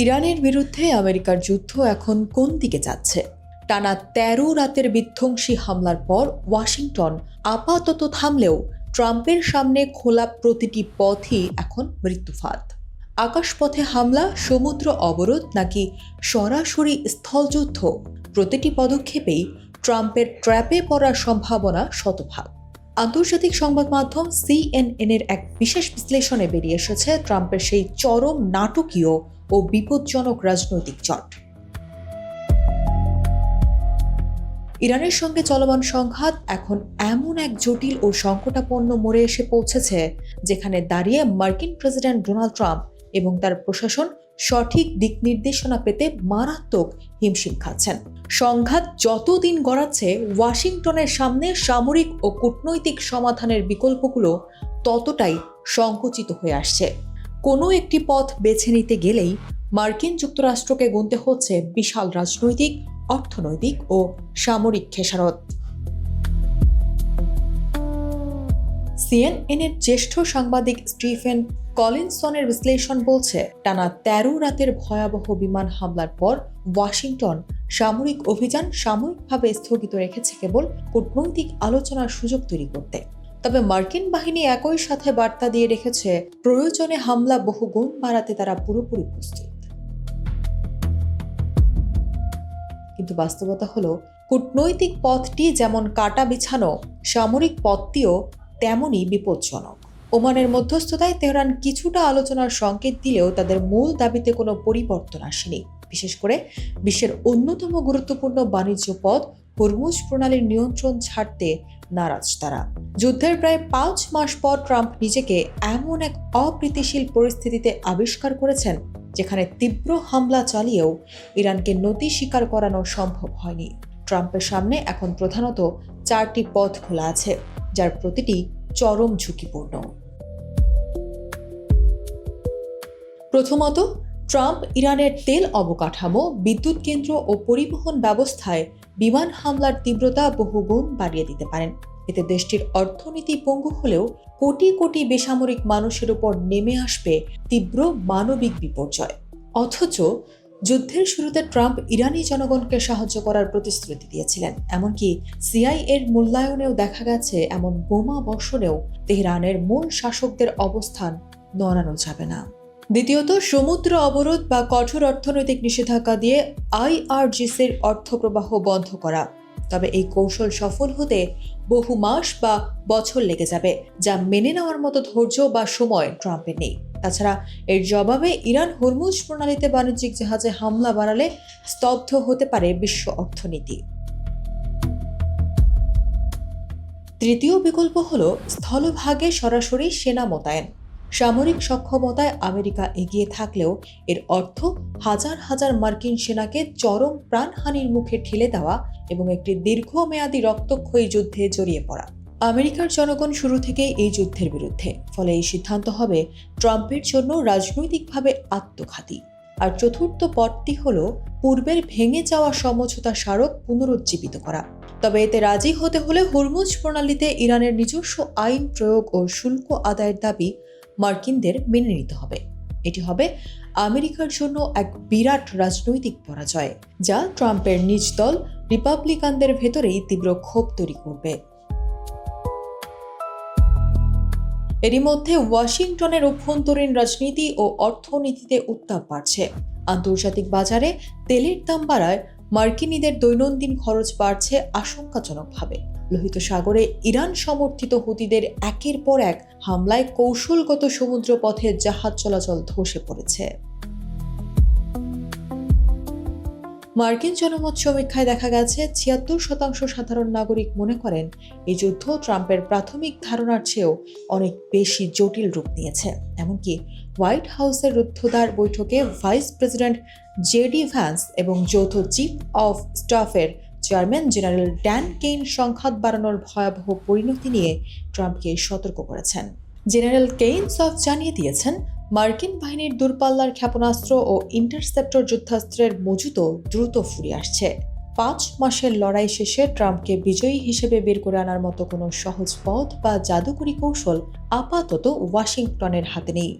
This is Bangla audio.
ইরানের বিরুদ্ধে আমেরিকার যুদ্ধ এখন কোন দিকে যাচ্ছে? টানা ১৩ রাতের বিধ্বংসী হামলার পর ওয়াশিংটন আপাতত থামলেও ট্রাম্পের সামনে খোলা প্রতিটি পথই এখন মৃত্যুফাত। আকাশপথে হামলা, সমুদ্র অবরোধ নাকি সরাসরি স্থলযুদ্ধ, প্রতিটি পদক্ষেপেই ট্রাম্পের ট্র্যাপে পড়ার সম্ভাবনা শতভাগ। আন্তর্জাতিক সংবাদ মাধ্যম CNN-এর এক বিশেষ বিশ্লেষণে বেরিয়ে এসেছে ট্রাম্পের সেই চরম নাটকীয় ও বিপজ্জনক রাজনৈতিক জট। ইরানের সঙ্গে চলমান সংঘাত এখন এমন এক জটিল ও সংকটাপন্ন মোড়ে এসে পৌঁছেছে, যেখানে দাঁড়িয়ে মার্কিন প্রেসিডেন্ট ডোনাল্ড ট্রাম্প এবং তার প্রশাসন সঠিক দিক নির্দেশনা পেতে মারাত্মক হিমশিম খাচ্ছেন। সংঘাত যতদিন গড়াচ্ছে, ওয়াশিংটনের সামনে সামরিক ও কূটনৈতিক সমাধানের বিকল্পগুলো ততটাই সংকুচিত হয়ে আসছে। কোনো একটি পথ বেছে নিতে গেলেই মার্কিন যুক্তরাষ্ট্রকে গুনতে হচ্ছে বিশাল রাজনৈতিক, অর্থনৈতিক ও সামরিক খেসারত। CNN-এর জ্যেষ্ঠ সাংবাদিক স্টিফেন কলিনসনের বিশ্লেষণ বলছে, টানা ১৩ রাতের ভয়াবহ বিমান হামলার পর ওয়াশিংটন সামরিক অভিযান সাময়িকভাবে স্থগিত রেখেছে কেবল কূটনৈতিক আলোচনার সুযোগ তৈরি করতে। তবে মার্কিন বাহিনী একই সাথে বার্তা দিয়ে রেখেছে, প্রয়োজনে হামলা বহুগুণ বাড়াতে তারা পুরোপুরি প্রস্তুত। কিন্তু বাস্তবতা হলো, কূটনৈতিক পথটি যেমন কাটা বিছানো, সামরিক পথটিও তেমনই বিপজ্জনক। ওমানের মধ্যস্থতায় তেহরান কিছুটা আলোচনার সংকেত দিলেও তাদের মূল দাবিতে কোনো পরিবর্তন আসেনি। বিশেষ করে বিশ্বের অন্যতম গুরুত্বপূর্ণ বাণিজ্য পথ হরমুজ প্রণালীর নিয়ন্ত্রণ ছাড়তে নারাজ তারা। যুদ্ধের প্রায় ৫ মাস পর ট্রাম্প নিজেকে এমন এক অপ্রীতিশীল পরিস্থিতিতে আবিষ্কার করেছেন, যেখানে তীব্র হামলা চালিয়েও ইরানকে নতি স্বীকার করানো সম্ভব হয়নি। ট্রাম্পের সামনে এখন প্রধানত ৪টি পথ খোলা আছে, যার প্রতিটি চরম ঝুঁকিপূর্ণ। প্রথমত, ট্রাম্প ইরানের তেল অবকাঠামো, বিদ্যুৎ কেন্দ্র ও পরিবহন ব্যবস্থায় বিমান হামলার তীব্রতা বহুগুণ বাড়িয়ে দিতে পারেন। এতে দেশটির অর্থনীতি পঙ্গু হলেও কোটি কোটি বেসামরিক মানুষের উপর নেমে আসবে তীব্র মানবিক বিপর্যয়। অথচ যুদ্ধের শুরুতে ট্রাম্প ইরানি জনগণকে সাহায্য করার প্রতিশ্রুতি দিয়েছিলেন। এমনকি CIA-এর মূল্যায়নেও দেখা গেছে, এমন বোমা বর্ষণেও তেহরানের মূল শাসকদের অবস্থান নড়ানো যাবে না। দ্বিতীয়ত, সমুদ্র অবরোধ বা কঠোর অর্থনৈতিক নিষেধাজ্ঞা দিয়ে IRGC-র অর্থপ্রবাহ বন্ধ করা। তবে এই কৌশল সফল হতে বহু মাস বা বছর লেগে যাবে, যা মেনে নেওয়ার মতো ধৈর্য বা সময় ট্রাম্পের নেই। তাছাড়া এর জবাবে ইরান হরমুজ প্রণালীতে বাণিজ্যিক জাহাজে হামলা বাড়ালে স্তব্ধ হতে পারে বিশ্ব অর্থনীতি। তৃতীয় বিকল্প হল স্থলভাগে সরাসরি সেনা মোতায়েন। সামরিক সক্ষমতায় আমেরিকা এগিয়ে থাকলেও এর অর্থ হাজার হাজার মার্কিন সেনাকে চরম প্রাণহানির মুখে ঠেলে দেওয়া এবং একটি দীর্ঘমেয়াদী রক্তক্ষয়ী যুদ্ধে জড়িয়ে পড়া। আমেরিকার জনগণ শুরু থেকেই এই যুদ্ধের বিরুদ্ধে, ফলে এই সিদ্ধান্ত হবে ট্রাম্পের জন্য রাজনৈতিকভাবে আত্মঘাতী। আর চতুর্থ পথটি হল পূর্বের ভেঙে যাওয়া সমঝোতা স্মারক পুনরুজ্জীবিত করা। তবে এতে রাজি হতে হলে হরমুজ প্রণালীতে ইরানের নিজস্ব আইন প্রয়োগ ও শুল্ক আদায়ের দাবি মার্কিনদের মেনে নিতে হবে। এটি হবে আমেরিকার জন্য এক বিরাট রাজনৈতিক পরাজয়, যা ট্রাম্পের নিজ দল রিপাবলিকানদের ভেতরেই তীব্র ক্ষোভ তৈরি করবে। এরই মধ্যে ওয়াশিংটনের অভ্যন্তরীণ রাজনীতি ও অর্থনীতিতে উত্তাপ বাড়ছে। আন্তর্জাতিক বাজারে তেলের দাম বাড়ায় মার্কিনীদের দৈনন্দিন খরচ বাড়ছে আশঙ্কাজনকভাবে। লোহিত সাগরে ইরান সমর্থিত হুতিদের একের পর এক হামলায় কৌশলগত সমুদ্র পথে জাহাজ চলাচল ধসে পড়েছে। মার্কিন জনমত সমীক্ষায় দেখা গেছে ৭৬% সাধারণ নাগরিক মনে করেন এই যুদ্ধ ট্রাম্পের প্রাথমিক ধারণার চেয়েও অনেক বেশি জটিল রূপ নিয়েছে। এমনকি হোয়াইট হাউসের রুদ্ধদ্বার বৈঠকে ভাইস প্রেসিডেন্ট JD ভ্যান্স এবং যৌথ চিফ অফ স্টাফের চেয়ারম্যান জেনারেল ড্যান কেইন সংঘাত বাড়ানোর ভয়াবহ পরিণতি নিয়ে ট্রাম্পকে সতর্ক করেছেন। জেনারেল কেইনস জানিয়ে দিয়েছেন, মার্কিন বাহিনীর দূরপাল্লার ক্ষেপণাস্ত্র ও ইন্টারসেপ্টর যুদ্ধাস্ত্রের মজুতও দ্রুত ফুরিয়ে আসছে। ৫ মাসের লড়াই শেষে ট্রাম্পকে বিজয়ী হিসেবে বের করে আনার মতো কোনো সহজ পথ বা জাদুকরি কৌশল আপাতত ওয়াশিংটনের হাতে নেই।